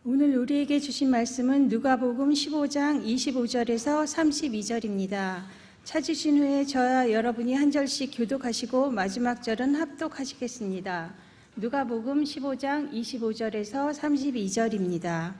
오늘 우리에게 주신 말씀은 누가복음 15장 25절에서 32절입니다. 찾으신 후에 저와 여러분이 한 절씩 교독하시고 마지막 절은 합독하시겠습니다. 누가복음 15장 25절에서 32절입니다.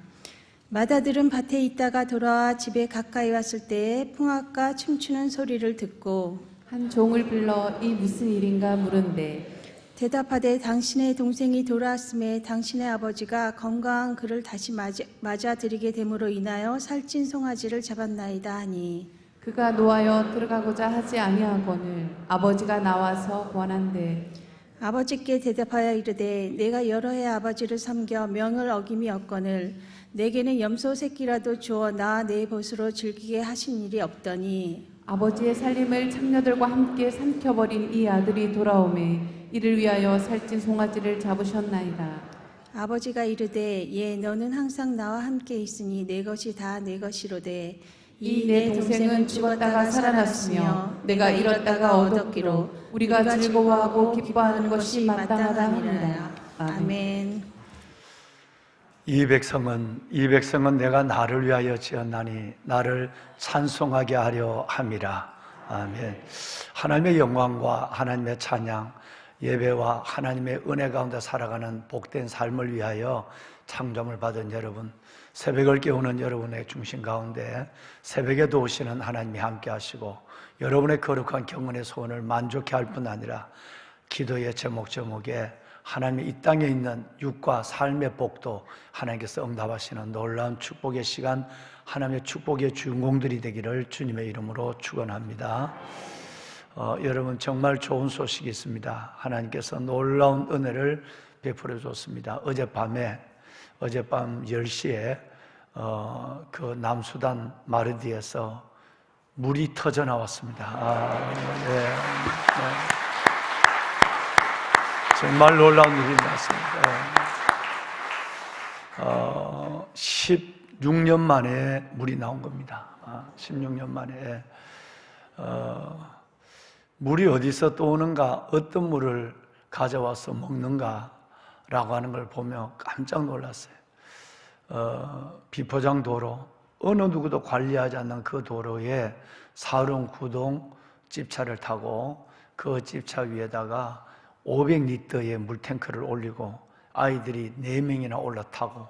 마다들은 밭에 있다가 돌아와 집에 가까이 왔을 때에 풍악과 춤추는 소리를 듣고 한 종을 불러 이 무슨 일인가 물은데 대답하되 당신의 동생이 돌아왔음에 당신의 아버지가 건강한 그를 다시 맞아들이게 됨으로 인하여 살찐 송아지를 잡았나이다 하니 그가 노하여 들어가고자 하지 아니하거늘 아버지가 나와서 권한대 아버지께 대답하여 이르되 내가 여러 해 아버지를 섬겨 명을 어김이 없거늘 내게는 염소 새끼라도 주어 나 내 벗으로 즐기게 하신 일이 없더니 아버지의 살림을 창녀들과 함께 삼켜버린 이 아들이 돌아오매 이를 위하여 살찐 송아지를 잡으셨나이다. 아버지가 이르되 예 너는 항상 나와 함께 있으니 내 것이 다 내 것이로되 이 내 동생은 죽었다가 살아났으며 내가 잃었다가 얻었기로 우리가 즐거워하고 기뻐하는 것이 마땅하다 하니라. 아멘. 이 백성은 내가 나를 위하여 지었나니 나를 찬송하게 하려 함이라. 아멘. 하나님의 영광과 하나님의 찬양, 예배와 하나님의 은혜 가운데 살아가는 복된 삶을 위하여 창조함을 받은 여러분, 새벽을 깨우는 여러분의 중심 가운데 새벽에도 오시는 하나님이 함께 하시고 여러분의 거룩한 경건의 소원을 만족해 할 뿐 아니라 기도의 제목에 하나님의 이 땅에 있는 육과 삶의 복도 하나님께서 응답하시는 놀라운 축복의 시간, 하나님의 축복의 주인공들이 되기를 주님의 이름으로 축원합니다. 여러분 정말 좋은 소식이 있습니다. 하나님께서 놀라운 은혜를 베풀어 줬습니다. 어젯밤 10시에 그 남수단 마르디에서 물이 터져 나왔습니다. 네. 정말 놀라운 일이 났습니다. 16년 만에 물이 나온 겁니다. 16년 만에. 물이 어디서 또 오는가, 어떤 물을 가져와서 먹는가 라고 하는 걸 보며 깜짝 놀랐어요. 비포장 도로, 어느 누구도 관리하지 않는 그 도로에 사륜 구동 집차를 타고 그 집차 위에다가 500리터의 물탱크를 올리고 아이들이 4명이나 올라타고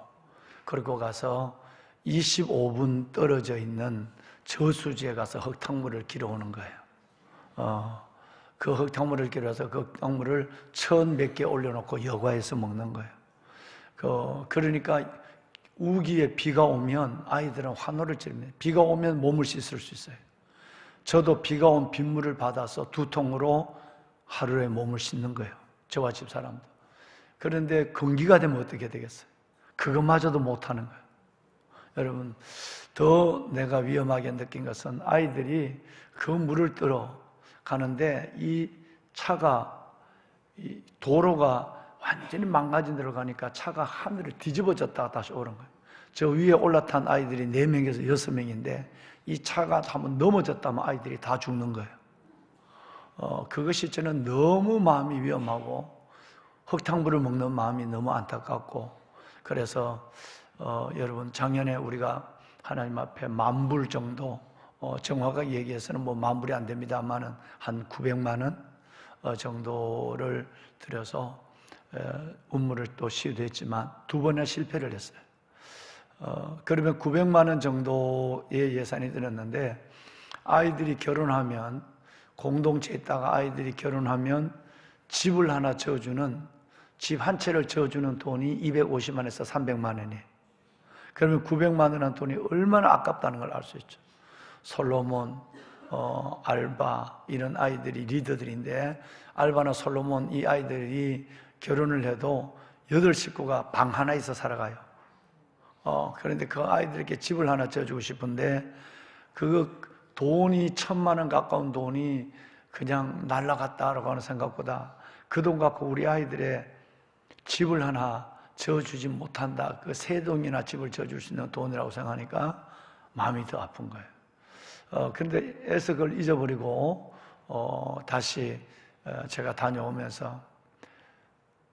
그리고 가서 25분 떨어져 있는 저수지에 가서 흙탕물을 길어오는 거예요. 그 흙탕물을 길어서 그 흙탕물을 1000몇 개 올려놓고 여과해서 먹는 거예요. 그러니까 우기에 비가 오면 아이들은 환호를 지릅니다. 비가 오면 몸을 씻을 수 있어요. 저도 비가 온 빗물을 받아서 2통으로 하루에 몸을 씻는 거예요. 저와 집사람도. 그런데 건기가 되면 어떻게 되겠어요? 그것마저도 못하는 거예요. 여러분, 더 내가 위험하게 느낀 것은 아이들이 그 물을 뜨러 가는데 이 차가, 이 도로가 완전히 망가진 데로 가니까 차가 하늘을 뒤집어졌다가 다시 오는 거예요. 저 위에 올라탄 아이들이 4명에서 6명인데 이 차가 한번 넘어졌다면 아이들이 다 죽는 거예요. 그것이 저는 너무 마음이 위험하고 흙탕물을 먹는 마음이 너무 안타깝고 그래서 여러분 작년에 우리가 하나님 앞에 10,000불 정도 정확하게 얘기해서는 뭐 10,000불이 안 됩니다만은 한 900만 원 정도를 들여서 운물을 또 시도했지만 2번이나 실패를 했어요. 그러면 900만 원 정도의 예산이 들었는데 아이들이 결혼하면 공동체에 있다가 아이들이 결혼하면 집을 하나 지어주는 집 한 채를 지어주는 돈이 250만에서 300만 원이에요. 그러면 900만 원이라는 돈이 얼마나 아깝다는 걸 알 수 있죠. 솔로몬, 알바 이런 아이들이 리더들인데 알바나 솔로몬 이 아이들이 결혼을 해도 8식구가 방 하나에서 살아가요. 그런데 그 아이들에게 집을 하나 지어주고 싶은데 그 돈이 1,000만 원 가까운 돈이 그냥 날아갔다라고 하는 생각보다 그 돈 갖고 우리 아이들의 집을 하나 지어주지 못한다. 그 3동이나 집을 지어줄 수 있는 돈이라고 생각하니까 마음이 더 아픈 거예요. 그런데 애써 그걸 잊어버리고 다시 제가 다녀오면서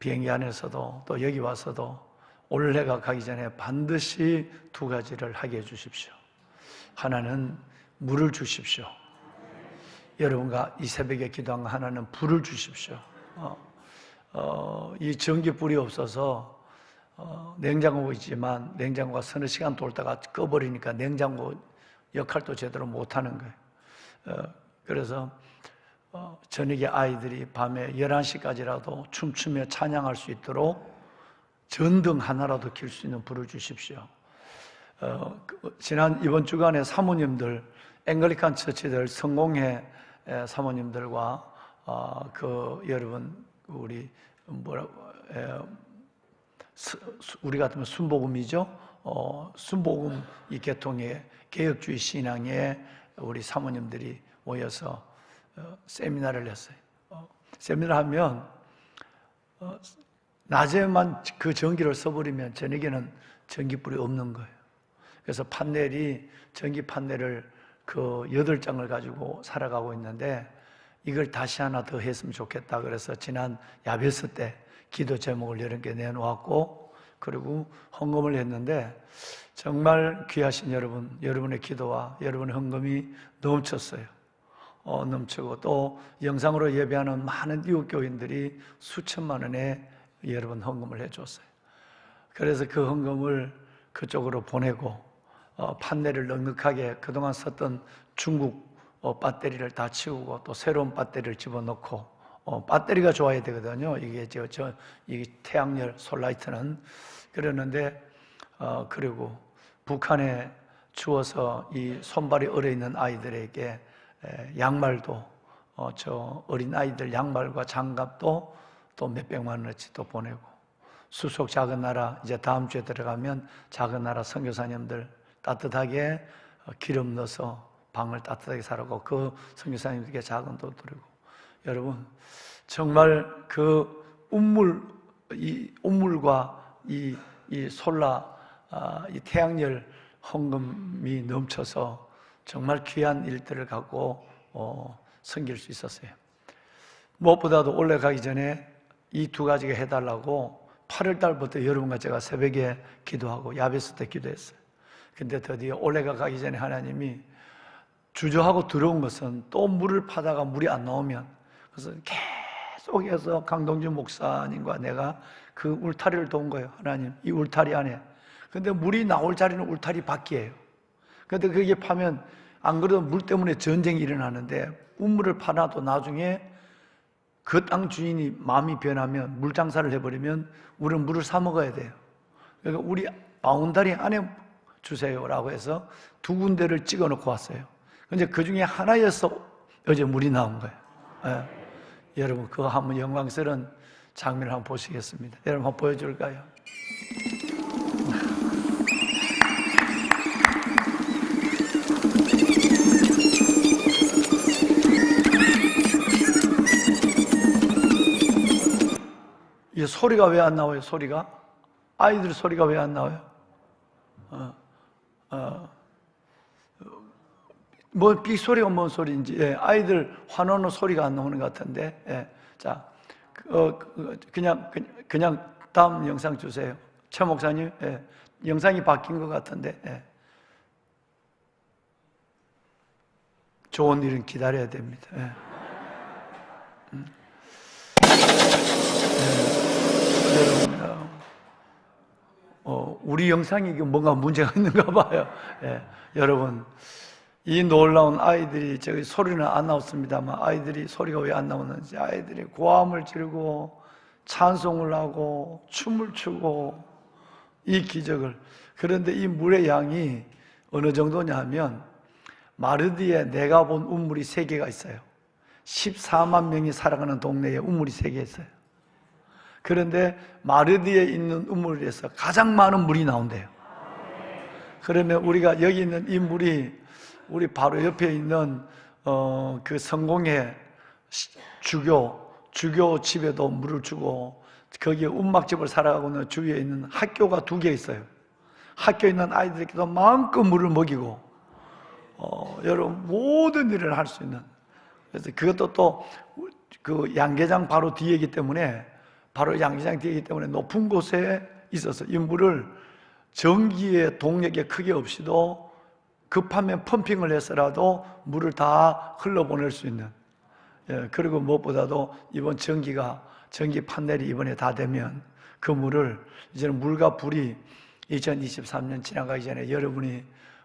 비행기 안에서도 또 여기 와서도 올해가 가기 전에 반드시 두 가지를 하게 해주십시오. 하나는 물을 주십시오. 여러분과 이 새벽에 기도한 하나는 불을 주십시오. 이 전기불이 없어서 냉장고 있지만 냉장고가 서너 시간 돌다가 꺼버리니까 냉장고 역할도 제대로 못하는 거예요. 그래서 저녁에 아이들이 밤에 11시까지라도 춤추며 찬양할 수 있도록 전등 하나라도 킬 수 있는 불을 주십시오. 이번 주간에 사모님들, 앵글리칸 처치들, 성공회 사모님들과 여러분 우리 우리 같으면 순복음이죠. 순복음 이 계통의 개혁주의 신앙의 우리 사모님들이 모여서 세미나를 했어요. 세미나를 하면 낮에만 그 전기를 써버리면 저녁에는 전기불이 없는 거예요. 그래서 전기 판넬을 그 8장을 가지고 살아가고 있는데 이걸 다시 하나 더 했으면 좋겠다. 그래서 지난 야베스 때 기도 제목을 여러분께 내놓았고, 그리고 헌금을 했는데 정말 귀하신 여러분의 기도와 여러분의 헌금이 넘쳤어요. 넘치고 또 영상으로 예배하는 많은 이웃교인들이 수천만 원의 여러분 헌금을 해줬어요. 그래서 그 헌금을 그쪽으로 보내고 판넬을 넉넉하게 그동안 썼던 중국 배터리를 다 치우고 또 새로운 배터리를 집어넣고 배터리가 좋아야 되거든요. 이게 태양열 솔라이트는. 그러는데 그리고 북한에 주어서 이 손발이 얼어 있는 아이들에게 양말도 저 어린 아이들 양말과 장갑도 또 몇백만 원어치 또 보내고, 수속 작은 나라 이제 다음 주에 들어가면 작은 나라 선교사님들 따뜻하게 기름 넣어서 방을 따뜻하게 살고 그 선교사님들에게 작은 돈 드리고, 여러분 정말 그 운물과 이 솔라 이 태양열 헌금이 넘쳐서 정말 귀한 일들을 갖고 섬길 수 있었어요. 무엇보다도 올해 가기 전에 이 두 가지가 해달라고 8월 달부터 여러분과 제가 새벽에 기도하고 야베스 때 기도했어요. 근데 드디어 올해가 가기 전에 하나님이 주저하고 들어온 것은 또 물을 파다가 물이 안 나오면, 그래서 계속해서 강동준 목사님과 내가 그 울타리를 도운 거예요. 하나님, 이 울타리 안에. 근데 물이 나올 자리는 울타리 밖이에요. 근데 그게 파면 안 그래도 물 때문에 전쟁이 일어나는데 우물을 파놔도 나중에 그 땅 주인이 마음이 변하면 물 장사를 해버리면 우리는 물을 사 먹어야 돼요. 그러니까 우리 바운다리 안에 주세요라고 해서 두 군데를 찍어 놓고 왔어요. 근데 그 중에 하나여서 어제 물이 나온 거예요. 여러분 그거 한번 영광스러운 장면을 한번 보시겠습니다. 여러분 한번 보여줄까요? 이 소리가 왜 안 나와요? 소리가? 아이들 소리가 왜 안 나와요? 뭐 삑소리가 뭔 소리인지, 아이들 환호는 소리가 안 나오는 것 같은데, 자, 그냥 다음 영상 주세요. 최 목사님, 영상이 바뀐 것 같은데, 좋은 일은 기다려야 됩니다. 우리 영상이 뭔가 문제가 있는가 봐요. 여러분, 이 놀라운 아이들이, 저기 소리는 안 나왔습니다만 아이들이 소리가 왜 안 나오는지, 아이들이 고함을 지르고 찬송을 하고 춤을 추고 이 기적을. 그런데 이 물의 양이 어느 정도냐 하면 마르디에 내가 본 우물이 3개가 있어요. 14만 명이 살아가는 동네에 우물이 3개 있어요. 그런데 마르디에 있는 우물에서 가장 많은 물이 나온대요. 그러면 우리가 여기 있는 이 물이 우리 바로 옆에 있는 그 성공회 주교 집에도 물을 주고, 거기에 운막집을 살아가고 있는 주위에 있는 학교가 2개 있어요. 학교에 있는 아이들에게도 마음껏 물을 먹이고, 여러분 모든 일을 할 수 있는. 그래서 그것도 또 그 양계장 바로 뒤이기 때문에, 높은 곳에 있어서 이 물을 전기의 동력에 크게 없이도 급하면 펌핑을 해서라도 물을 다 흘러보낼 수 있는, 그리고 무엇보다도 이번 전기 판넬이 이번에 다 되면 그 물을 이제는 물과 불이 2023년 지나가기 전에 여러분이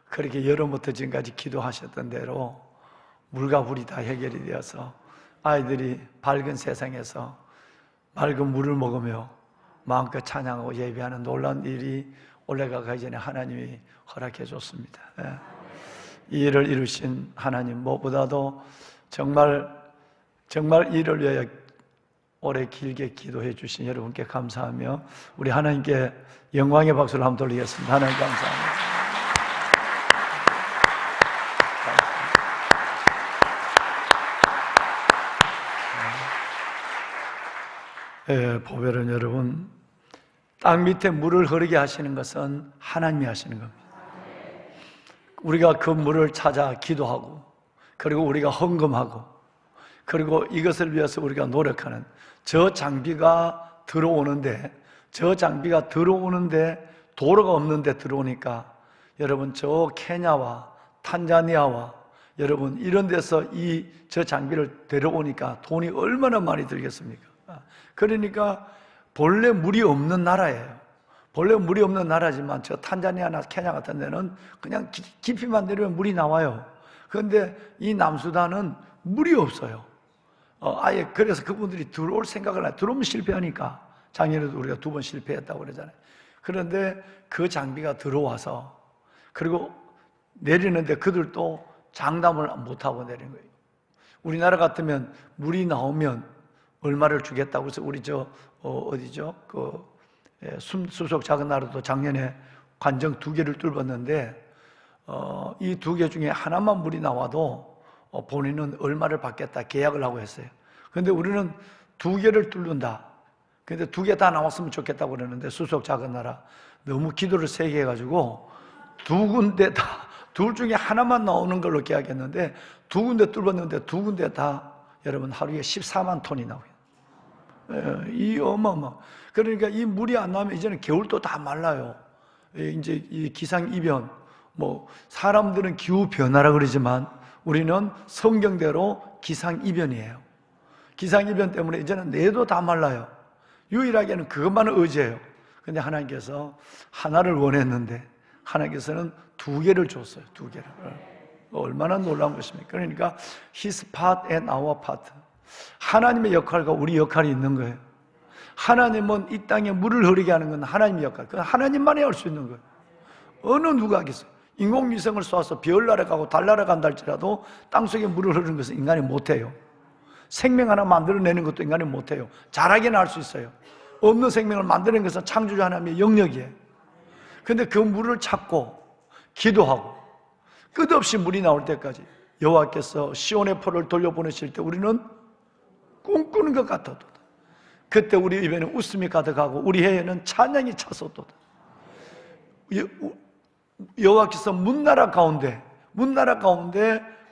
그렇게 여름부터 지금까지 기도하셨던 대로 물과 불이 다 해결이 되어서 아이들이 밝은 세상에서 맑은 물을 먹으며 마음껏 찬양하고 예배하는 놀라운 일이 올해가기 전에 하나님이 허락해 줬습니다. 이 일을 이루신 하나님, 무엇보다도 정말 이를 위하여 오래 길게 기도해 주신 여러분께 감사하며 우리 하나님께 영광의 박수를 한번 돌리겠습니다. 하나님 감사합니다. 보배로운 여러분, 땅 밑에 물을 흐르게 하시는 것은 하나님이 하시는 겁니다. 우리가 그 물을 찾아 기도하고, 그리고 우리가 헌금하고, 그리고 이것을 위해서 우리가 노력하는 저 장비가 들어오는데 도로가 없는데 들어오니까 여러분 저 케냐와 탄자니아와 여러분 이런 데서 저 장비를 데려오니까 돈이 얼마나 많이 들겠습니까? 그러니까 본래 물이 없는 나라예요. 본래 물이 없는 나라지만 저 탄자니아나 케냐 같은 데는 그냥 깊이만 내리면 물이 나와요. 그런데 이 남수단은 물이 없어요. 아예 그래서 그분들이 들어올 생각을 안 해요. 들어오면 실패하니까. 작년에도 우리가 2번 실패했다고 그러잖아요. 그런데 그 장비가 들어와서 그리고 내리는데 그들도 장담을 못하고 내린 거예요. 우리나라 같으면 물이 나오면 얼마를 주겠다고 해서 우리 어디죠? 수속 작은 나라도 작년에 관정 2개를 뚫었는데 이 2개 중에 하나만 물이 나와도 본인은 얼마를 받겠다 계약을 하고 했어요. 그런데 우리는 2개를 뚫는다. 근데 2개 다 나왔으면 좋겠다고 그러는데 수속 작은 나라 너무 기도를 세게 해가지고 2군데 다 둘 중에 하나만 나오는 걸로 계약했는데 2군데 뚫었는데 2군데 다 여러분 하루에 14만 톤이 나와요. 이 어마어마. 그러니까 이 물이 안 나오면 이제는 겨울도 다 말라요. 이제 이 기상이변, 사람들은 기후 변화라 그러지만 우리는 성경대로 기상이변이에요. 기상이변 때문에 이제는 내도 다 말라요. 유일하게는 그것만을 의지해요. 근데 하나님께서 하나를 원했는데 하나님께서는 2개를 줬어요. 2개를. 얼마나 놀라운 것입니까? 그러니까 His part and our part. 하나님의 역할과 우리 역할이 있는 거예요. 하나님은 이 땅에 물을 흐르게 하는 건 하나님의 역할. 그건 하나님만이 할 수 있는 거예요. 어느 누가 하겠어요? 인공위성을 쏘아서 별 날아가고 달 날아간다 할지라도 땅속에 물을 흐르는 것은 인간이 못해요. 생명 하나 만들어내는 것도 인간이 못해요. 잘하게는 할 수 있어요. 없는 생명을 만드는 것은 창조주 하나님의 영역이에요. 그런데 그 물을 찾고 기도하고 끝없이 물이 나올 때까지 여호와께서 시온의 포를 돌려보내실 때 우리는 꿈꾸는 것 같아도 그때 우리 입에는 웃음이 가득하고 우리 혀에는 찬양이 차서도다. 여호와께서 문나라 가운데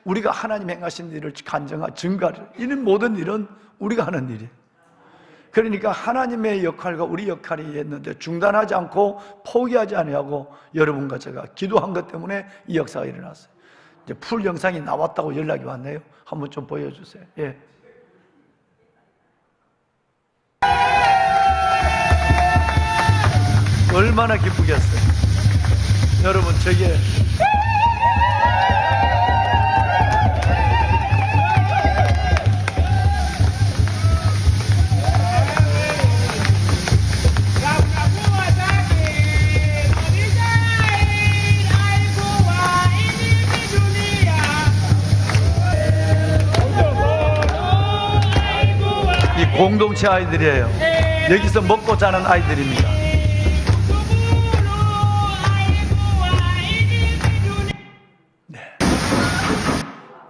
우리가 하나님 행하신 일을 증가를 이런 모든 일은 우리가 하는 일이에요. 그러니까 하나님의 역할과 우리 역할이 있는데 중단하지 않고 포기하지 아니하고 여러분과 제가 기도한 것 때문에 이 역사가 일어났어요. 이제 풀 영상이 나왔다고 연락이 왔네요. 한번 좀 보여주세요. 예. 얼마나 기쁘겠어요. 여러분 저게 이 공동체 아이들이에요. 여기서 먹고 자는 아이들입니다.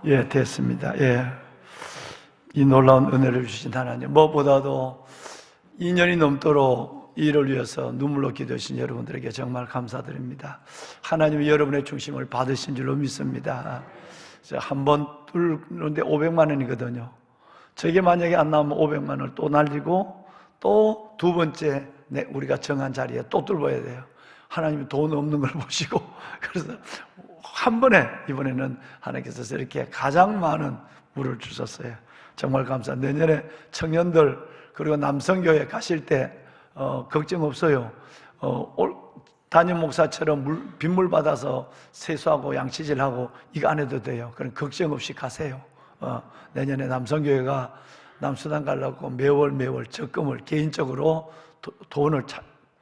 예, 됐습니다. 예. 이 놀라운 은혜를 주신 하나님, 무엇보다도 2년이 넘도록 이 일을 위해서 눈물로 기도하신 여러분들에게 정말 감사드립니다. 하나님이 여러분의 중심을 받으신 줄로 믿습니다. 한 번 뚫는데 500만 원이거든요. 저게 만약에 안 나오면 500만 원을 또 날리고 또 2번째 우리가 정한 자리에 또 뚫어야 돼요. 하나님이 돈 없는 걸 보시고, 그래서 한 번에 이번에는 하나님께서 이렇게 가장 많은 물을 주셨어요. 정말 감사합니다. 내년에 청년들 그리고 남성교회 가실 때 걱정 없어요. 담임 목사처럼 빗물 받아서 세수하고 양치질하고 이거 안 해도 돼요. 그럼 걱정 없이 가세요. 내년에 남성교회가 남수단 가려고 매월 적금을 개인적으로 돈을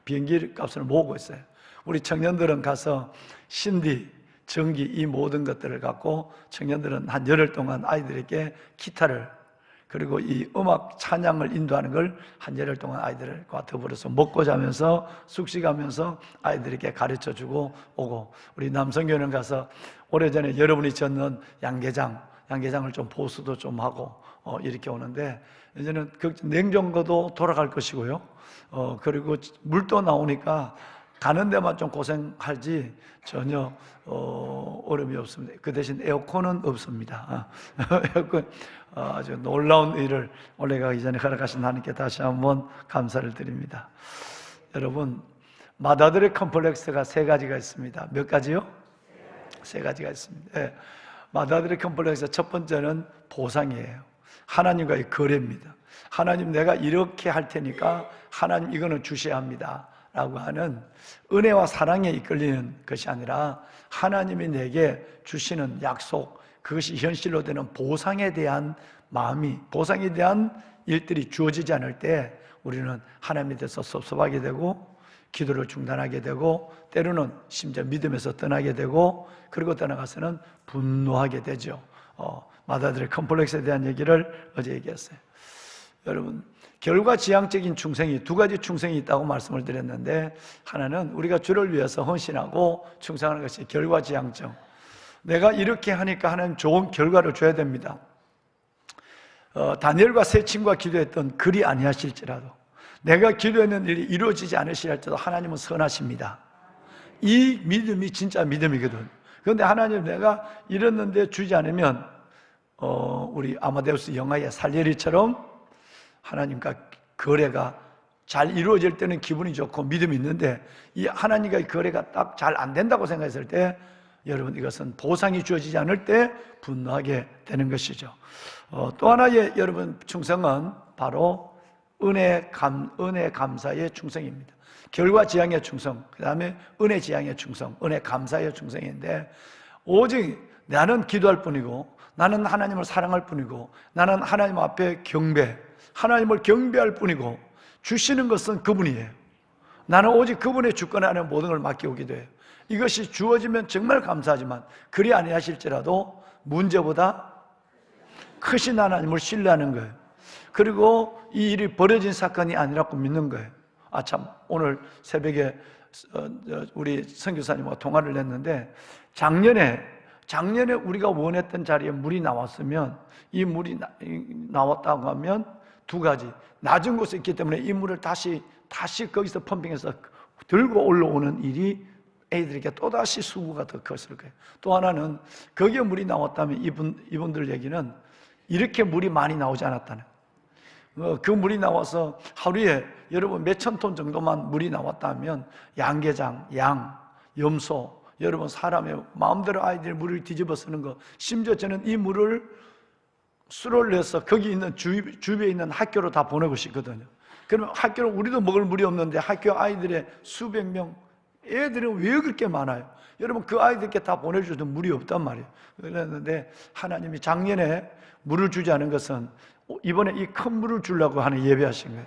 비행기 값을 모으고 있어요. 우리 청년들은 가서 신디, 전기 이 모든 것들을 갖고 청년들은 한 열흘 동안 아이들에게 기타를 그리고 이 음악 찬양을 인도하는 걸 한 열흘 동안 아이들과 더불어서 먹고 자면서 숙식하면서 아이들에게 가르쳐주고 오고, 우리 남성교회는 가서 오래전에 여러분이 젓는 양계장을 좀 보수도 좀 하고 이렇게 오는데, 이제는 냉장고도 돌아갈 것이고요. 그리고 물도 나오니까 가는 데만 좀 고생하지 전혀 어려움이 없습니다. 그 대신 에어컨은 없습니다. 에어컨 아주 놀라운 일을 올해 가기 전에 허락하신 하나님께 다시 한번 감사를 드립니다. 여러분, 맏아들의 컴플렉스가 3가지가 있습니다. 몇 가지요? 3가지가 있습니다. 네. 맏아들의 컴플렉스 첫 번째는 보상이에요. 하나님과의 거래입니다. 하나님, 내가 이렇게 할 테니까 하나님 이거는 주셔야 합니다 라고 하는 은혜와 사랑에 이끌리는 것이 아니라 하나님이 내게 주시는 약속, 그것이 현실로 되는 보상에 대한 마음이, 보상에 대한 일들이 주어지지 않을 때 우리는 하나님에 대해서 섭섭하게 되고 기도를 중단하게 되고 때로는 심지어 믿음에서 떠나게 되고 그리고 떠나가서는 분노하게 되죠. 맏아들의 컴플렉스에 대한 얘기를 어제 얘기했어요. 여러분, 결과지향적인 충성이 2가지 충성이 있다고 말씀을 드렸는데, 하나는 우리가 주를 위해서 헌신하고 충성하는 것이 결과지향적. 내가 이렇게 하니까 하나님 좋은 결과를 줘야 됩니다. 다니엘과 세 친구가 기도했던 그리 아니하실지라도, 내가 기도했는 일이 이루어지지 않으실지라도 하나님은 선하십니다. 이 믿음이 진짜 믿음이거든. 그런데 하나님, 내가 이랬는데 주지 않으면 우리 아마데우스 영화의 살리리처럼 하나님과 거래가 잘 이루어질 때는 기분이 좋고 믿음이 있는데, 이 하나님과의 거래가 딱 잘 안 된다고 생각했을 때, 여러분, 이것은 보상이 주어지지 않을 때 분노하게 되는 것이죠. 또 하나의 여러분 충성은 바로 은혜 감사의 충성입니다. 결과 지향의 충성, 그 다음에 은혜 지향의 충성, 은혜 감사의 충성인데, 오직 나는 기도할 뿐이고 나는 하나님을 사랑할 뿐이고 나는 하나님 앞에 하나님을 경배할 뿐이고 주시는 것은 그분이에요. 나는 오직 그분의 주권 안에 모든 걸 맡기고 기도해요. 이것이 주어지면 정말 감사하지만 그리 아니하실지라도 문제보다 크신 하나님을 신뢰하는 거예요. 그리고 이 일이 벌어진 사건이 아니라고 믿는 거예요. 참, 오늘 새벽에 우리 선교사님과 통화를 했는데, 작년에 우리가 원했던 자리에 물이 나왔으면, 이 물이 나왔다고 하면 2가지, 낮은 곳에 있기 때문에 이 물을 다시 거기서 펌핑해서 들고 올라오는 일이 애들에게 또다시 수고가 더 컸을 거예요. 또 하나는 거기에 물이 나왔다면 이분들 얘기는 이렇게 물이 많이 나오지 않았다는, 그 물이 나와서 하루에 여러분 몇천 톤 정도만 물이 나왔다면 양계장, 염소, 여러분 사람의 마음대로 아이들이 물을 뒤집어 쓰는 거, 심지어 저는 이 물을 수로를 내서 거기 있는 주위에 있는 학교로 다 보내고 싶거든요. 그러면 학교로 우리도 먹을 물이 없는데 학교 아이들의 수백 명 애들은 왜 그렇게 많아요? 여러분, 그 아이들께 다 보내줘도 물이 없단 말이에요. 그랬는데 하나님이 작년에 물을 주지 않은 것은 이번에 이 큰 물을 주려고 하는 예배하신 거예요.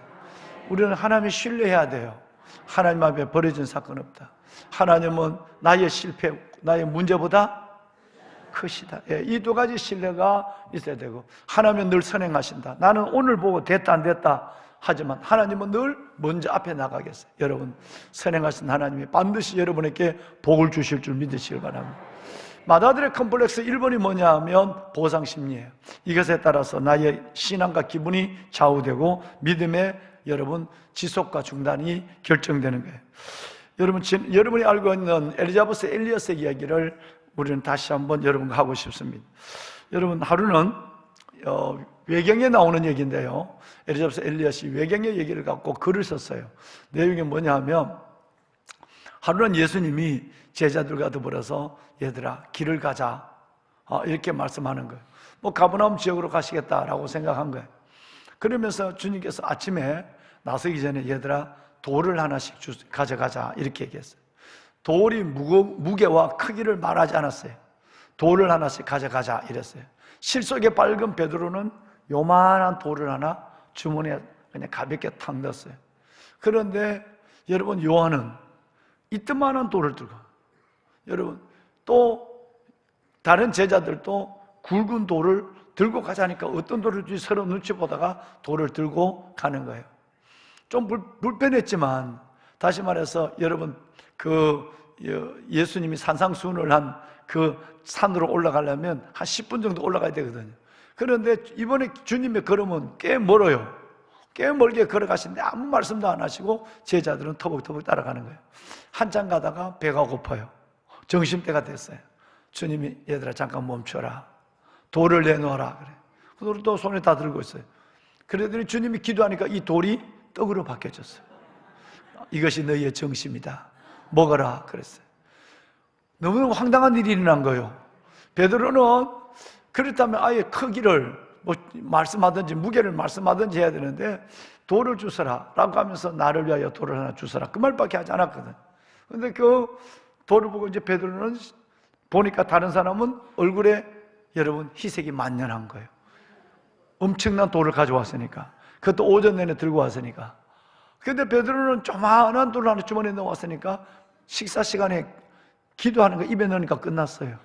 우리는 하나님을 신뢰해야 돼요. 하나님 앞에 버려진 사건 없다. 하나님은 나의 실패, 나의 문제보다 크시다. 이 2가지 신뢰가 있어야 되고, 하나님은 늘 선행하신다. 나는 오늘 보고 됐다 안 됐다 하지만 하나님은 늘 먼저 앞에 나가겠어요. 여러분, 선행하신 하나님이 반드시 여러분에게 복을 주실 줄 믿으시길 바랍니다. 맏아들의 컴플렉스 1번이 뭐냐 하면 보상심리예요. 이것에 따라서 나의 신앙과 기분이 좌우되고 믿음의 여러분 지속과 중단이 결정되는 거예요. 여러분이 알고 있는 엘리자베스 엘리엇의 이야기를 우리는 다시 한번 여러분과 하고 싶습니다. 여러분, 하루는 외경에 나오는 얘기인데요. 엘리자베스 엘리엇이 외경의 얘기를 갖고 글을 썼어요. 내용이 뭐냐 하면, 하루는 예수님이 제자들과 더불어서 얘들아 길을 가자 이렇게 말씀하는 거예요. 뭐 가버나움 지역으로 가시겠다라고 생각한 거예요. 그러면서 주님께서 아침에 나서기 전에 얘들아 돌을 하나씩 가져가자 이렇게 얘기했어요. 돌이 무게와 크기를 말하지 않았어요. 돌을 하나씩 가져가자 이랬어요. 실속에 밝은 베드로는 요만한 돌을 하나 주머니에 그냥 가볍게 탁 넣었어요. 그런데 여러분 요한은 이때만한 돌을 들고, 여러분 또 다른 제자들도 굵은 돌을 들고 가자니까 어떤 돌을 줄지 서로 눈치 보다가 돌을 들고 가는 거예요. 좀 불편했지만, 다시 말해서 여러분 예수님이 산상수훈을 한 그 산으로 올라가려면 한 10분 정도 올라가야 되거든요. 그런데 이번에 주님의 걸음은 꽤 멀어요. 꽤 멀게 걸어가시는데 아무 말씀도 안 하시고 제자들은 터벅터벅 따라가는 거예요. 한참 가다가 배가 고파요. 점심때가 됐어요. 주님이 얘들아 잠깐 멈춰라. 돌을 내놓아라 그래. 그 돌을 또 손에 다 들고 있어요. 그러더니 주님이 기도하니까 이 돌이 떡으로 바뀌어졌어요. 이것이 너희의 정심이다. 먹어라 그랬어요. 너무 황당한 일이 일어난 거예요. 베드로는 그렇다면 아예 크기를 뭐 말씀하든지 무게를 말씀하든지 해야 되는데 돌을 주서라 라고 하면서 나를 위하여 돌을 하나 주서라 그 말밖에 하지 않았거든. 근데 그 돌을 보고 이제 베드로는 보니까 다른 사람은 얼굴에 여러분 희색이 만연한 거예요. 엄청난 돌을 가져왔으니까, 그것도 오전 내내 들고 왔으니까. 근데 베드로는 조만한 돌을 하나 주머니에 넣어왔으니까 식사 시간에 기도하는 거 입에 넣으니까 끝났어요.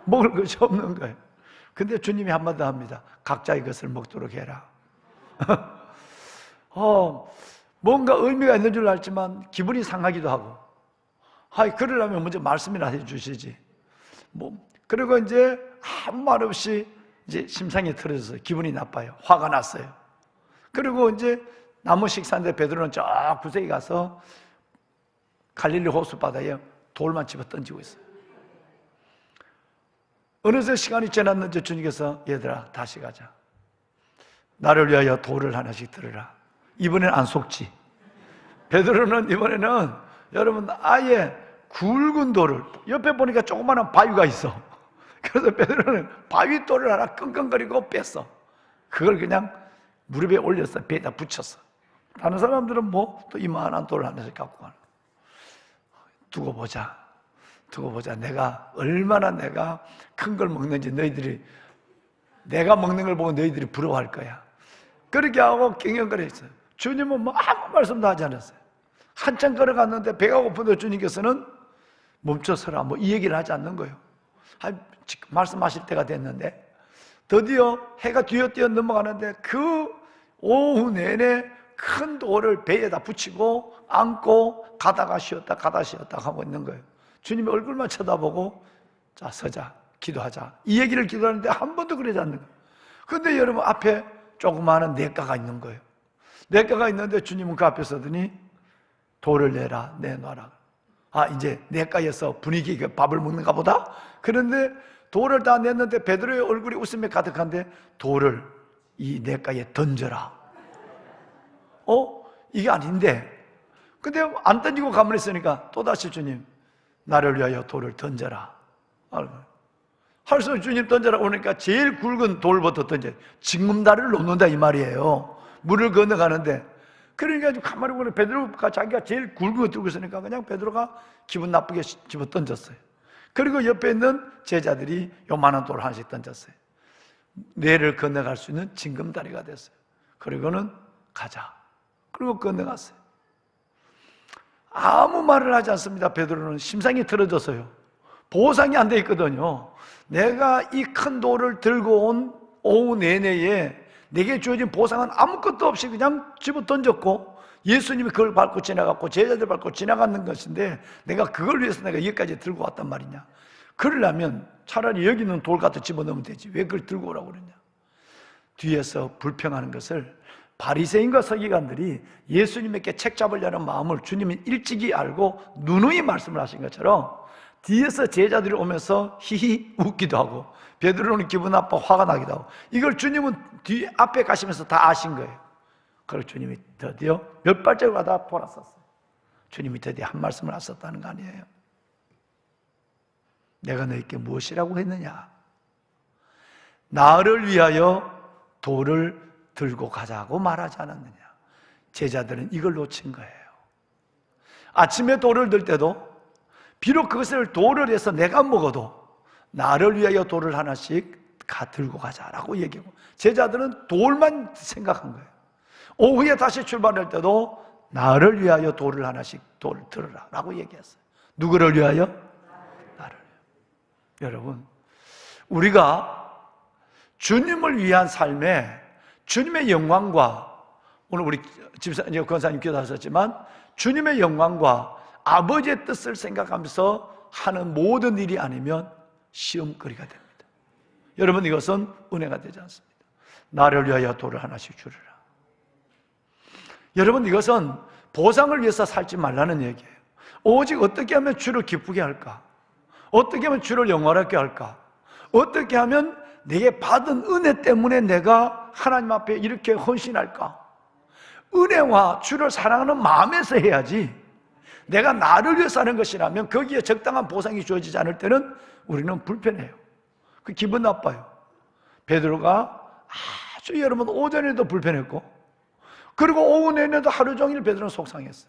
먹을 것이 없는 거예요. 근데 주님이 한마디 합니다. 각자의 것을 먹도록 해라. 뭔가 의미가 있는 줄 알지만 기분이 상하기도 하고, 그러려면 먼저 말씀이나 해주시지. 그리고 이제 아무 말 없이 이제 심상이 틀어져서 기분이 나빠요. 화가 났어요. 그리고 이제 남은 식사인데 베드로는 저 구석에 가서 갈릴리 호수 바다에 돌만 집어 던지고 있어요. 어느새 시간이 지났는지 주님께서 얘들아 다시 가자. 나를 위하여 돌을 하나씩 들으라. 이번엔 안 속지. 베드로는 이번에는 여러분 아예 굵은 돌을, 옆에 보니까 조그마한 바위가 있어. 그래서 베드로는 바위 돌을 하나 끙끙거리고 뺐어. 그걸 그냥 무릎에 올렸어. 배에다 붙였어. 다른 사람들은 뭐 또 이만한 돌을 하나씩 갖고 가는. 두고 보자. 내가 얼마나 내가 큰 걸 먹는지 너희들이, 내가 먹는 걸 보고 너희들이 부러워할 거야. 그렇게 하고 낑낑거렸어요. 주님은 뭐 아무 말씀도 하지 않았어요. 한참 걸어갔는데 배가 고픈데 주님께서는 멈춰서라 뭐 이 얘기를 하지 않는 거예요. 말씀하실 때가 됐는데 드디어 해가 뒤어뛰어 넘어가는데 그 오후 내내 큰 돌을 배에다 붙이고 안고 가다가 쉬었다 하고 있는 거예요. 주님이 얼굴만 쳐다보고 자 서자 기도하자 이 얘기를 기도하는데 한 번도 그러지 않는 거예요. 그런데 여러분 앞에 조그마한 냇가가 있는 거예요. 냇가가 있는데 주님은 그 앞에 서더니 돌을 내놔라. 이제 냇가에서 분위기가 밥을 먹는가 보다. 그런데 돌을 다 냈는데 베드로의 얼굴이 웃음에 가득한데 돌을 이 냇가에 던져라. 이게 아닌데. 근데 안 던지고 가만히 있으니까 또다시 주님 나를 위하여 돌을 던져라. 할수 주님 던져라 오니까 제일 굵은 돌부터 던져. 징검다리를 놓는다 이 말이에요. 물을 건너가는데. 그러니까 가만히 보면 베드로가 자기가 제일 굵은 거 들고 있으니까 그냥 베드로가 기분 나쁘게 집어 던졌어요. 그리고 옆에 있는 제자들이 요만한 돌을 하나씩 던졌어요. 뇌를 건너갈 수 있는 징검다리가 됐어요. 그리고는 가자. 그리고 건너갔어요. 아무 말을 하지 않습니다. 베드로는 심상이 틀어져서요. 보상이 안 돼 있거든요. 내가 이 큰 돌을 들고 온 오후 내내에 내게 주어진 보상은 아무것도 없이 그냥 집어 던졌고 예수님이 그걸 밟고 지나갔고 제자들 밟고 지나가는 것인데 내가 그걸 위해서 내가 여기까지 들고 왔단 말이냐. 그러려면 차라리 여기 있는 돌 갖다 집어넣으면 되지 왜 그걸 들고 오라고 그러냐. 뒤에서 불평하는 것을 바리새인과 서기관들이 예수님에게 책 잡으려는 마음을 주님이 일찍이 알고 누누이 말씀을 하신 것처럼 뒤에서 제자들이 오면서 히히 웃기도 하고 베드로는 기분 나빠 화가 나기도 하고 이걸 주님은 뒤 앞에 가시면서 다 아신 거예요. 그리고 주님이 드디어 몇 발짝을 가다 돌아섰어요. 주님이 드디어 한 말씀을 하셨다는 거 아니에요. 내가 너희께 무엇이라고 했느냐? 나를 위하여 돌을 들고 가자고 말하지 않았느냐? 제자들은 이걸 놓친 거예요. 아침에 돌을 들 때도 비록 그것을 돌을 해서 내가 먹어도 나를 위하여 돌을 하나씩 들고 가자라고 얘기하고 제자들은 돌만 생각한 거예요. 오후에 다시 출발할 때도 나를 위하여 돌을 하나씩 돌을 들으라 라고 얘기했어요. 누구를 위하여? 나를 위하여. 여러분, 우리가 주님을 위한 삶에 주님의 영광과 오늘 우리 집사님, 권사님 기도하셨지만 주님의 영광과 아버지의 뜻을 생각하면서 하는 모든 일이 아니면 시험거리가 됩니다. 여러분, 이것은 은혜가 되지 않습니다. 나를 위하여 돌을 하나씩 주르라. 여러분, 이것은 보상을 위해서 살지 말라는 얘기예요. 오직 어떻게 하면 주를 기쁘게 할까? 어떻게 하면 주를 영원하게 할까? 어떻게 하면 내게 받은 은혜 때문에 내가 하나님 앞에 이렇게 헌신할까? 은혜와 주를 사랑하는 마음에서 해야지, 내가 나를 위해서 하는 것이라면 거기에 적당한 보상이 주어지지 않을 때는 우리는 불편해요. 그 기분 나빠요. 베드로가 아주 여러분 오전에도 불편했고 그리고 오후 내내도 하루 종일 베드로는 속상했어요.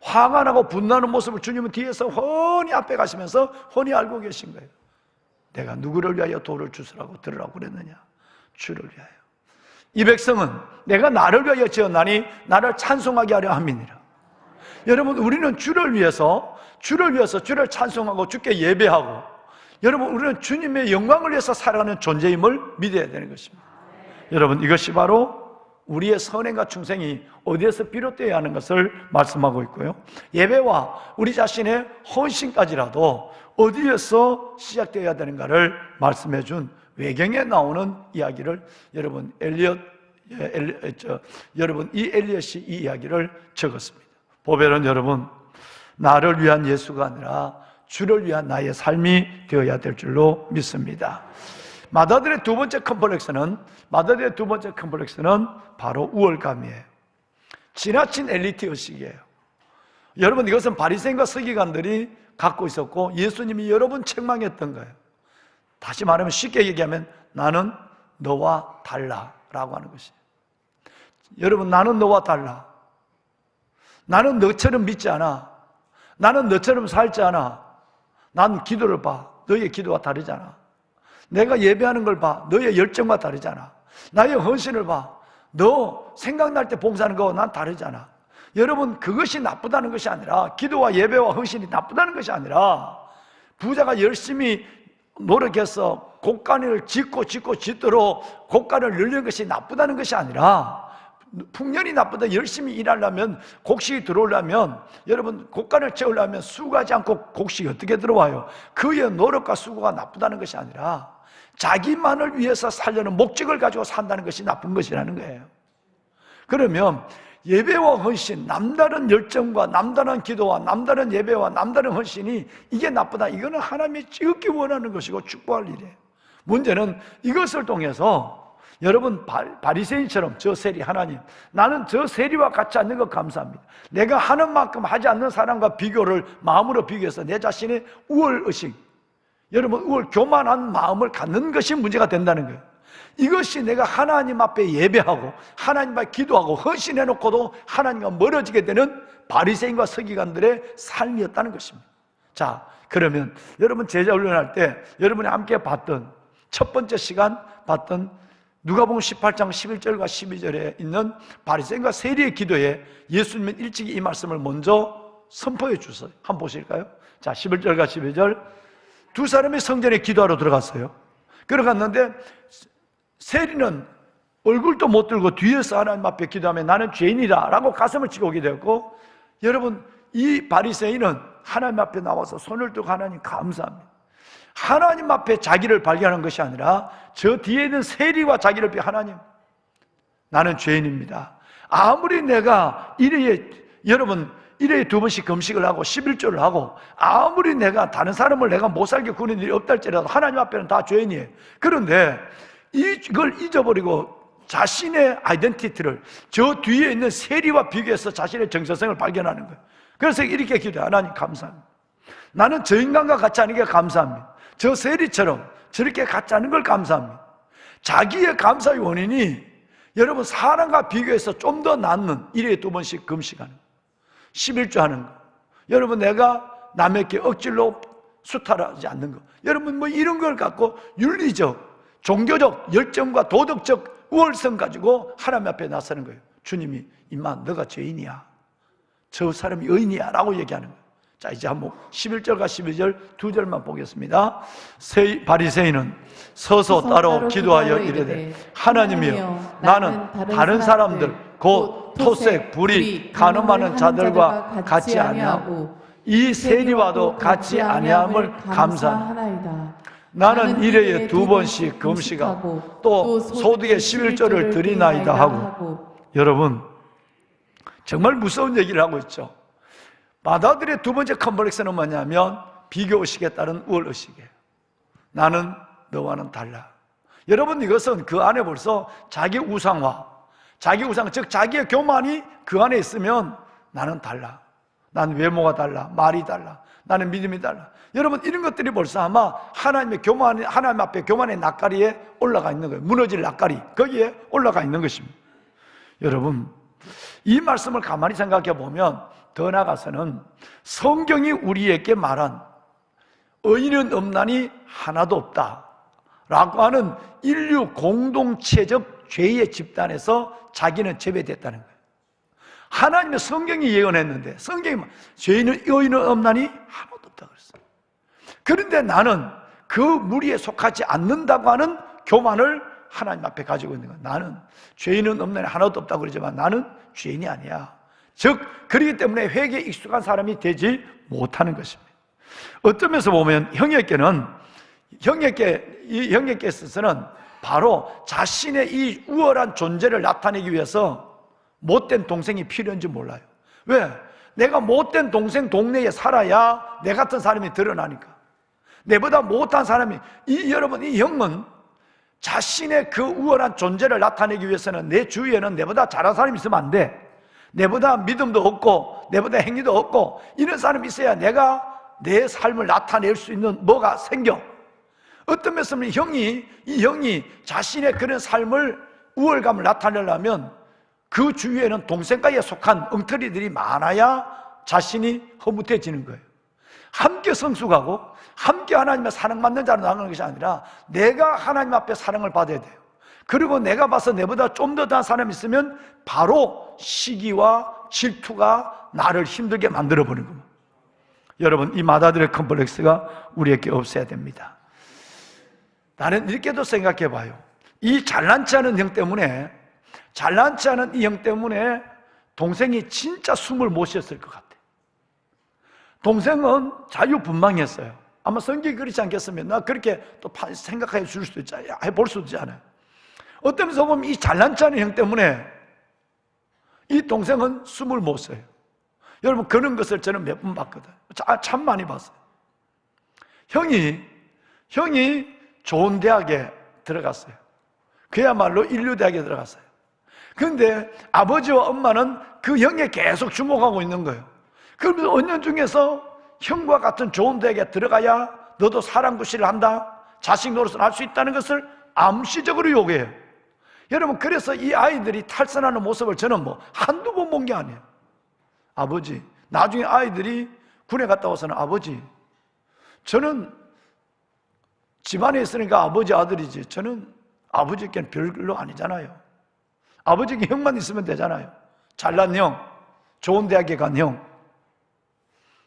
화가 나고 분노하는 모습을 주님은 뒤에서 훤히 앞에 가시면서 훤히 알고 계신 거예요. 내가 누구를 위하여 돌을 주스라고 들으라고 그랬느냐? 주를 위하여. 이 백성은 내가 나를 위하여 지었나니 나를 찬송하게 하려 함이니라. 여러분, 우리는 주를 위해서 주를 찬송하고 주께 예배하고, 여러분, 우리는 주님의 영광을 위해서 살아가는 존재임을 믿어야 되는 것입니다. 여러분, 이것이 바로 우리의 선행과 충성이 어디에서 비롯되어야 하는 것을 말씀하고 있고요, 예배와 우리 자신의 헌신까지라도 어디에서 시작되어야 되는가를 말씀해 준 외경에 나오는 이야기를 여러분 여러분 이 엘리엇이 이 이야기를 적었습니다. 보배는 여러분, 나를 위한 예수가 아니라 주를 위한 나의 삶이 되어야 될 줄로 믿습니다. 마다들의 두 번째 컴플렉스는 바로 우월감이에요. 지나친 엘리트 의식이에요. 여러분, 이것은 바리새인과 서기관들이 갖고 있었고 예수님이 여러 번 책망했던 거예요. 다시 말하면, 쉽게 얘기하면 나는 너와 달라라고 하는 것이에요. 여러분, 나는 너와 달라. 나는 너처럼 믿지 않아. 나는 너처럼 살지 않아. 난 기도를 봐. 너의 기도와 다르잖아. 내가 예배하는 걸 봐. 너의 열정과 다르잖아. 나의 헌신을 봐. 너 생각날 때 봉사하는 거와 난 다르잖아. 여러분, 그것이 나쁘다는 것이 아니라, 기도와 예배와 헌신이 나쁘다는 것이 아니라, 부자가 열심히 노력해서 곡간을 짓도록 곡간을 늘리는 것이 나쁘다는 것이 아니라, 풍년이 나쁘다 열심히 일하려면, 곡식이 들어오려면, 여러분 곡간을 채우려면 수고하지 않고 곡식이 어떻게 들어와요? 그의 노력과 수고가 나쁘다는 것이 아니라 자기만을 위해서 살려는 목적을 가지고 산다는 것이 나쁜 것이라는 거예요. 그러면 예배와 헌신, 남다른 열정과 남다른 기도와 남다른 예배와 남다른 헌신이 이게 나쁘다, 이거는 하나님이 지극히 원하는 것이고 축복할 일이에요. 문제는 이것을 통해서 여러분, 바리새인처럼 저 세리 하나님, 나는 저 세리와 같이 않는 것 감사합니다. 내가 하는 만큼 하지 않는 사람과 비교를 마음으로 비교해서 내 자신의 우월의식, 여러분 우월 교만한 마음을 갖는 것이 문제가 된다는 거예요. 이것이 내가 하나님 앞에 예배하고 하나님 앞에 기도하고 헌신해놓고도 하나님과 멀어지게 되는 바리새인과 서기관들의 삶이었다는 것입니다. 자, 그러면 여러분 제자 훈련할 때 여러분이 함께 봤던 첫 번째 시간 봤던 누가복음 18장 11절과 12절에 있는 바리새인과 세리의 기도에 예수님은 일찍이 이 말씀을 먼저 선포해 주세요. 한번 보실까요? 자, 11절과 12절. 두 사람이 성전에 기도하러 들어갔어요. 들어갔는데 세리는 얼굴도 못 들고 뒤에서 하나님 앞에 기도하면 나는 죄인이다 라고 가슴을 치고 오게 되었고, 여러분 이 바리새인은 하나님 앞에 나와서 손을 들고 하나님 감사합니다. 하나님 앞에 자기를 발견한 것이 아니라 저 뒤에 있는 세리와 자기를 비해 하나님, 나는 죄인입니다. 아무리 내가 여러분 일회에 2번씩 금식을 하고 11조를 하고 아무리 내가 다른 사람을 내가 못 살게 구는 일이 없다 할지라도 하나님 앞에는 다 죄인이에요. 그런데 이걸 잊어버리고 자신의 아이덴티티를 저 뒤에 있는 세리와 비교해서 자신의 정체성을 발견하는 거예요. 그래서 이렇게 기도해요. 하나님 감사합니다. 나는 저 인간과 같지 않은 게 감사합니다. 저 세리처럼 저렇게 같지 않은 걸 감사합니다. 자기의 감사의 원인이 여러분 사람과 비교해서 좀 더 낫는 일회에 2번씩 금식하는 거, 11조 하는 거, 여러분 내가 남에게 억지로 수탈하지 않는 거, 여러분 뭐 이런 걸 갖고 윤리적, 종교적 열정과 도덕적 우월성 가지고 하나님 앞에 나서는 거예요. 주님이 임마 너가 죄인이야, 저 사람이 의인이야 라고 얘기하는 거예요. 자, 이제 한번 11절과 12절 2절만 보겠습니다. 바리새인은 서서 따로 기도하여 이르되 하나님이여 나는 다른 사람들 곧 토색, 불의, 간음하는 자들과 같이 아니하고 이 세리와도 같이 아니함을 감사하나이다. 나는 일회에 2번씩 금식하고 또 소득의 11조를 드리나이다 하고. 여러분 정말 무서운 얘기를 하고 있죠. 마다들의 2번째 컴플렉스는 뭐냐면 비교의식에 따른 우월의식이에요. 나는 너와는 달라. 여러분 이것은 그 안에 벌써 자기 우상화, 자기 우상, 즉 자기의 교만이 그 안에 있으면 나는 달라, 난 외모가 달라, 말이 달라, 나는 믿음이 달라. 여러분 이런 것들이 벌써 아마 하나님의 교만, 하나님 앞에 교만의 낯가리에 올라가 있는 거예요. 무너질 낯가리, 거기에 올라가 있는 것입니다. 여러분 이 말씀을 가만히 생각해 보면 더 나아가서는 성경이 우리에게 말한 의인은 없나니 하나도 없다 라고 하는 인류 공동체적 죄의 집단에서 자기는 제외됐다는 거예요. 하나님의 성경이 예언했는데 성경이 의인은 없나니 하나도 없다 그랬어요. 그런데 나는 그 무리에 속하지 않는다고 하는 교만을 하나님 앞에 가지고 있는 거예요. 나는 죄인은 없나니 하나도 없다고 그러지만 나는 죄인이 아니야. 즉 그렇기 때문에 회개에 익숙한 사람이 되지 못하는 것입니다. 어떤 면에서 보면 형에게 있어서는 바로 자신의 이 우월한 존재를 나타내기 위해서 못된 동생이 필요한지 몰라요. 왜? 내가 못된 동생 동네에 살아야 내 같은 사람이 드러나니까. 내보다 못한 사람이, 여러분 이 형은 자신의 그 우월한 존재를 나타내기 위해서는 내 주위에는 내보다 잘한 사람이 있으면 안 돼. 내보다 믿음도 없고 내보다 행위도 없고 이런 사람이 있어야 내가 내 삶을 나타낼 수 있는 뭐가 생겨. 어떤 면에서 이 형이 자신의 그런 삶을 우월감을 나타내려면 그 주위에는 동생가에 속한 엉터리들이 많아야 자신이 허무해지는 거예요. 함께 성숙하고 함께 하나님의 사랑받는 자로 나가는 것이 아니라 내가 하나님 앞에 사랑을 받아야 돼요. 그리고 내가 봐서 내보다 좀 더 나은 사람이 있으면 바로 시기와 질투가 나를 힘들게 만들어버리는 겁니다. 여러분 이 마다들의 컴플렉스가 우리에게 없어야 됩니다. 나는 이렇게도 생각해 봐요. 이 잘난치 않은 형 때문에, 잘난치 않은 이 형 때문에 동생이 진짜 숨을 못 쉬었을 것 같아. 동생은 자유분방했어요. 아마 성경이 그렇지 않겠으면 나 그렇게 또 생각해 줄 수도 있잖아요. 해볼 수도 있잖아요. 어떤 면에서 보면 이 잘난치 않은 형 때문에 이 동생은 숨을 못 쉬어요. 여러분 그런 것을 저는 몇 번 봤거든요. 참 많이 봤어요. 형이 좋은 대학에 들어갔어요. 그야말로 인류대학에 들어갔어요. 그런데 아버지와 엄마는 그 형에 계속 주목하고 있는 거예요. 그러면서 은연중에서 형과 같은 좋은 대학에 들어가야 너도 사랑구실을 한다, 자식 노릇을 할 수 있다는 것을 암시적으로 요구해요. 여러분 그래서 이 아이들이 탈선하는 모습을 저는 한두 번 본 게 아니에요. 아버지, 나중에 아이들이 군에 갔다 와서는 아버지, 저는 집안에 있으니까 아버지 아들이지 저는 아버지께는 별로 아니잖아요. 아버지께 형만 있으면 되잖아요. 잘난 형, 좋은 대학에 간 형.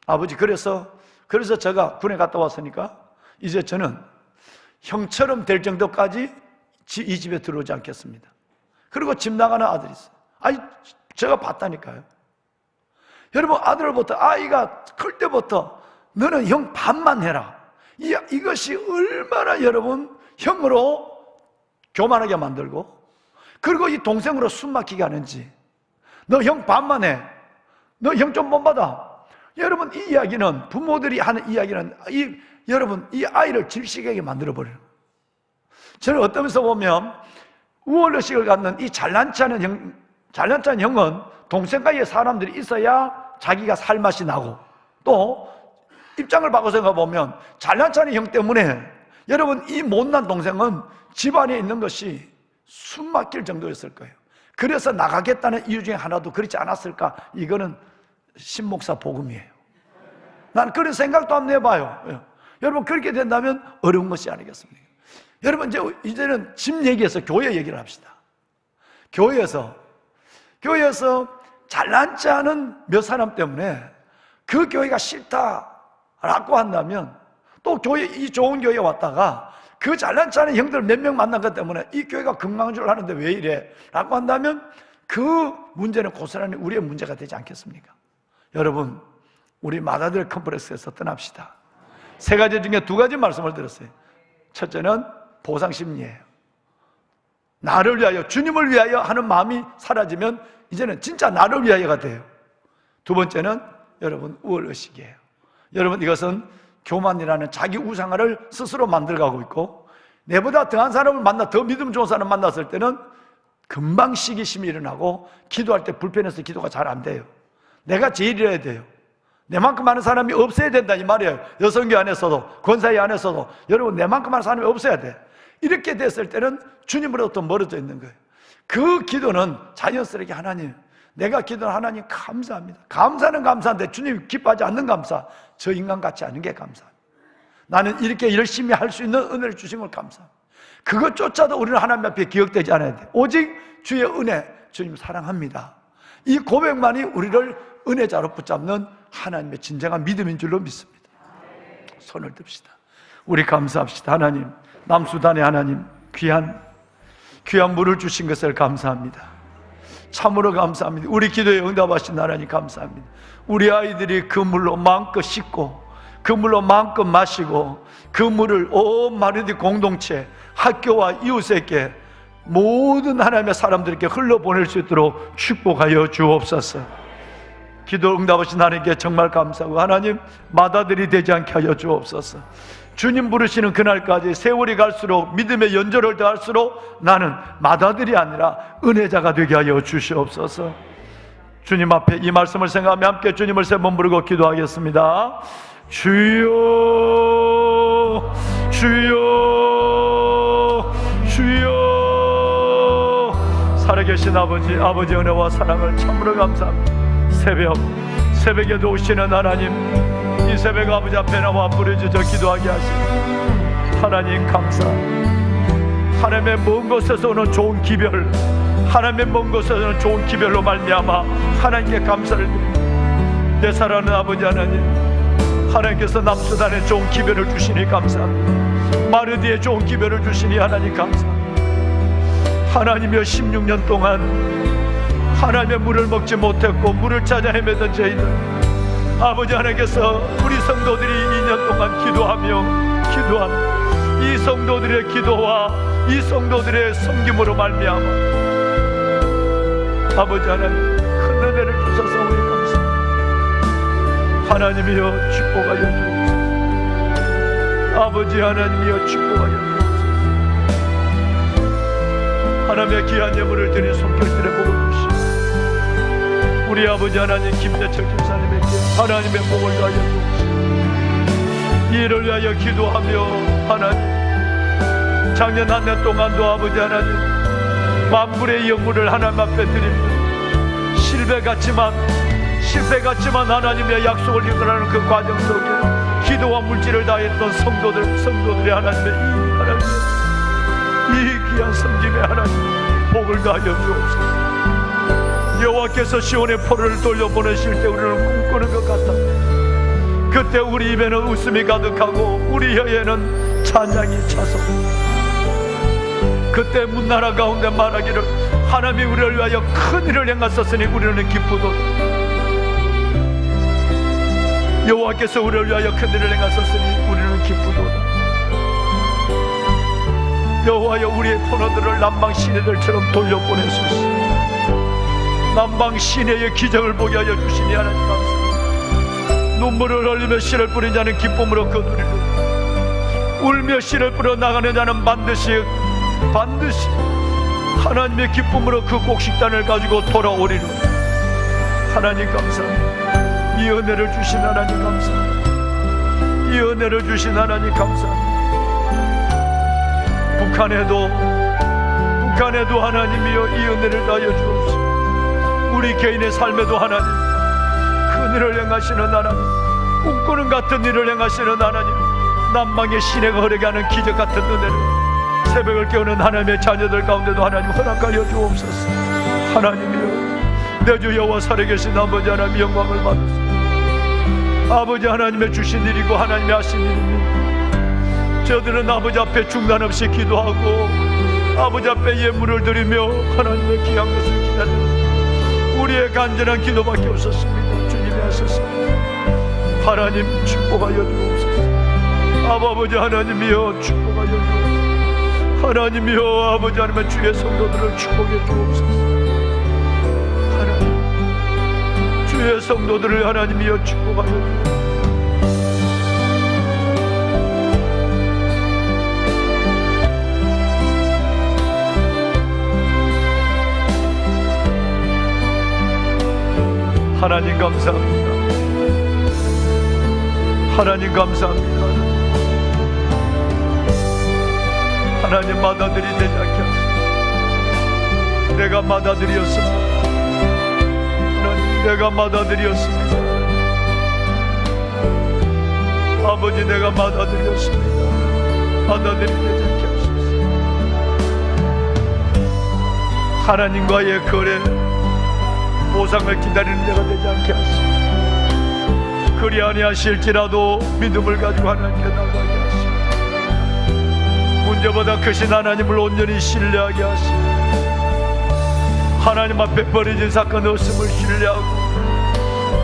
아버지 그래서 제가 군에 갔다 왔으니까 이제 저는 형처럼 될 정도까지 이 집에 들어오지 않겠습니다. 그리고 집 나가는 아들이 있어요. 아니 제가 봤다니까요. 여러분 아들부터 아이가 클 때부터 너는 형 반만 해라. 이것이 얼마나 여러분 형으로 교만하게 만들고 그리고 이 동생으로 숨 막히게 하는지. 너 형 반만 해. 너 형 좀 못 받아. 여러분, 이 이야기는, 부모들이 하는 이야기는 여러분 이 아이를 질식하게 만들어버려요. 저는 어떤 면에서 보면 우월의식을 갖는 이 잘난치 않은 형은 동생가의 사람들이 있어야 자기가 살맛이 나고, 또 입장을 바꿔서 보면 잘난치 않은 형 때문에 여러분 이 못난 동생은 집안에 있는 것이 숨 막힐 정도였을 거예요. 그래서 나가겠다는 이유 중에 하나도 그렇지 않았을까? 이거는 신목사 복음이에요. 난 그런 생각도 안 해봐요. 여러분, 그렇게 된다면 어려운 것이 아니겠습니까? 여러분, 이제는 집 얘기해서 교회 얘기를 합시다. 교회에서 잘난치 않은 몇 사람 때문에 그 교회가 싫다라고 한다면, 또 이 좋은 교회에 왔다가 그 잘난치 않은 형들 몇 명 만난 것 때문에 이 교회가 건강한 줄 아는데 왜 이래? 라고 한다면 그 문제는 고스란히 우리의 문제가 되지 않겠습니까? 여러분, 우리 마다들 컴플렉스에서 떠납시다. 세 가지 중에 두 가지 말씀을 드렸어요. 첫째는 보상심리예요. 나를 위하여, 주님을 위하여 하는 마음이 사라지면 이제는 진짜 나를 위하여가 돼요. 두 번째는 여러분 우월의식이에요. 여러분, 이것은 교만이라는 자기 우상화를 스스로 만들어가고 있고, 내보다 더한 사람을 만나, 더 믿음 좋은 사람을 만났을 때는 금방 시기심이 일어나고 기도할 때 불편해서 기도가 잘 안 돼요. 내가 제일이어야 돼요. 내만큼 많은 사람이 없어야 된다 이 말이에요. 여성교 안에서도, 권사회 안에서도 여러분 내만큼 많은 사람이 없어야 돼. 이렇게 됐을 때는 주님으로부터 멀어져 있는 거예요. 그 기도는 자연스럽게 하나님, 내가 기도는 하나님 감사합니다. 감사는 감사한데 주님 기뻐하지 않는 감사, 저 인간 같지 않은 게 감사합니다. 나는 이렇게 열심히 할 수 있는 은혜를 주신 걸 감사합니다. 그것조차도 우리는 하나님 앞에 기억되지 않아야 돼. 오직 주의 은혜, 주님 사랑합니다. 이 고백만이 우리를 은혜자로 붙잡는 하나님의 진정한 믿음인 줄로 믿습니다. 손을 듭시다. 우리 감사합시다. 하나님, 남수단의 하나님, 귀한 물을 주신 것을 감사합니다. 참으로 감사합니다. 우리 기도에 응답하신 하나님 감사합니다. 우리 아이들이 그 물로 마음껏 씻고, 그 물로 마음껏 마시고, 그 물을 온 마르디 공동체, 학교와 이웃에게, 모든 하나님의 사람들에게 흘러보낼 수 있도록 축복하여 주옵소서. 기도 응답하신 하나님께 정말 감사하고, 하나님 마다들이 되지 않게 하여 주옵소서. 주님 부르시는 그날까지 세월이 갈수록, 믿음의 연조를 더할수록 나는 마다들이 아니라 은혜자가 되게 하여 주시옵소서. 주님 앞에 이 말씀을 생각하며 함께 주님을 세 번 부르고 기도하겠습니다. 주여, 주여, 주여. 살아계신 아버지 은혜와 사랑을 참으로 감사합니다. 새벽에도 오시는 하나님, 이 새벽 아버지 앞에 나와 부르짖어 기도하게 하시니 하나님 감사. 하나님의 먼 곳에서 오는 좋은 기별, 하나님의 먼 곳에서 오는 좋은 기별로 말미암아 하나님께 감사를 드립니다. 내 사랑하는 아버지 하나님, 하나님께서 남수단에 좋은 기별을 주시니 감사합니다. 마르디에 좋은 기별을 주시니 하나님 감사합니다. 하나님이여, 16년 동안 하나님의 물을 먹지 못했고 물을 찾아 헤매던 저희들, 아버지 하나님께서 우리 성도들이 2년 동안 기도한 이 성도들의 기도와 이 성도들의 섬김으로 말미암아 아버지 하나님 큰 은혜를 주셔서 우리 감사합니다. 하나님이여 축복하여 주옵소서. 아버지 하나님이여 축복하여 주옵소서. 하나님의 귀한 예물을 드린 손길들의 복을 주시옵소서. 우리 아버지 하나님 김대철 집사님에게 하나님의 복을 다하여 주옵소서. 이를 위하여 기도하며 하나님, 작년 한 해 동안도 아버지 하나님 만불의 영물을 하나님 앞에 드립니다. 실패 같지만 하나님의 약속을 이끌어가는 그 과정 속에 기도와 물질을 다했던 성도들의 하나님의 이 귀한 섬김에 하나님 복을 다하여 주옵소서. 여호와께서 시온의 포로를 돌려보내실 때 우리는 꿈꾸는 것 같다. 그때 우리 입에는 웃음이 가득하고 우리 혀에는 찬양이 차서, 그때 문나라 가운데 말하기를 하나님이 우리를 위하여 큰 일을 행하셨으니 우리는 기쁘도다. 여호와께서 우리를 위하여 큰 일을 행하셨으니 우리는 기쁘도다. 여호와여, 우리의 포로들을 남방 시내들처럼 돌려보내소서. 남방 시내의 기적을 보게 하여 주시니 하나님 감사합니다. 눈물을 흘리며 씨를 뿌린 자는 기쁨으로 거두리라. 울며 씨를 뿌려 나가는 자는 반드시 하나님의 기쁨으로 그 곡식단을 가지고 돌아오리라. 하나님 감사합니다. 이 은혜를 주신 하나님 감사합니다. 이 은혜를 주신 하나님 감사합니다. 북한에도 하나님이여 이 은혜를 다하여 주옵소서. 우리 개인의 삶에도 하나님 큰 일을 행하시는 하나님, 꿈꾸는 같은 일을 행하시는 하나님, 남방의 시내가 흐르게 하는 기적 같은 은혜를 새벽을 깨우는 하나님의 자녀들 가운데도 하나님 허락하여 주옵소서. 하나님이여 내 주 여호와 살아계신 아버지 하나님 영광을 받으소서. 아버지 하나님의 주신 일이고 하나님이 하신 일입니다. 저들은 아버지 앞에 중단 없이 기도하고 아버지 앞에 예물을 드리며 하나님의 귀한 것을 기다리는 우리의 간절한 기도밖에 없었습니다. 주님이 하셨습니다. 하나님 축복하여 주옵소서. 아버지 하나님이여 축복하여 주옵소서. 하나님이여 아버지 하나님의 주의 성도들을 축복해 주옵소서. 하나님 주의 성도들을 하나님이여 축복하여 주옵소서. 하나님 감사합니다. 하나님 감사합니다. 하나님 마다들이 되지 않게 하소서. 내가 마다들이었습니다. 하나님 내가 마다들이었습니다. 아버지 내가 마다들이었습니다. 마다들이 되지 않게 하소서. 하나님과의 거래 보상을 기다리는 데가 되지 않게 하시고 그리 아니하실지라도 믿음을 가지고 하나님께 나가게 하시고 문제보다 크신 하나님을 온전히 신뢰하게 하시고 하나님 앞에 벌어진 사건 없음을 신뢰하고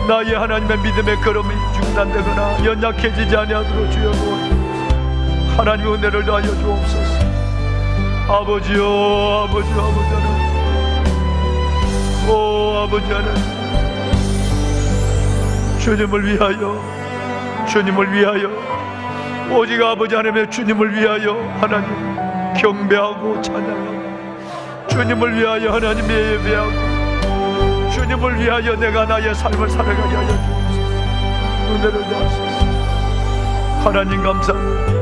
나의 하나님의 믿음의 걸음이 중단되거나 연약해지지 아니하도록 주여 도와주옵소서. 하나님의 은혜를 다하여 주옵소서. 아버지요 아버지 하나님 오 아버지 하나님 주님을 위하여 오직 아버지 하나님의 주님을 위하여 하나님 경배하고 찬양하고 주님을 위하여 하나님 예배하고 주님을 위하여 내가 나의 삶을 살아가게 하여 주옵소서. 은혜를 다하소서. 하나님 감사합니다.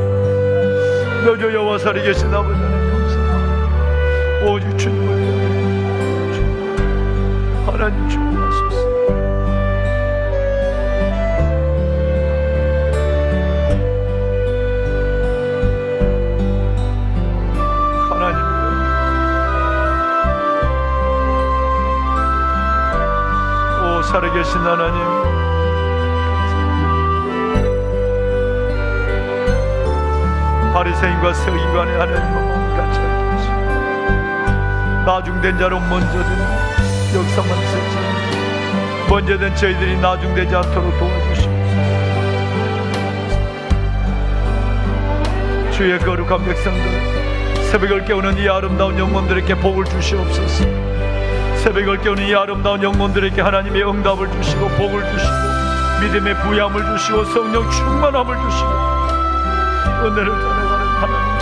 내 주 여호와 살아계신 아버지 하나님 감사합니다. 오직 주님을 위하여 하나님 축복하소서. 하나님이여 오 살아계신 하나님 바리새인과 서기관의 하나님과 마음 같이 하게 하시고 나중된 자로 먼저든 역사만 있었지 먼저된 저희들이 나중되지 않도록 도와주시옵소서. 주의 거룩한 백성들 새벽을 깨우는 이 아름다운 영혼들에게 복을 주시옵소서. 새벽을 깨우는 이 아름다운 영혼들에게 하나님의 응답을 주시고 복을 주시고 믿음의 부여함을 주시고 성령 충만함을 주시고 은혜를 전해가는 하나님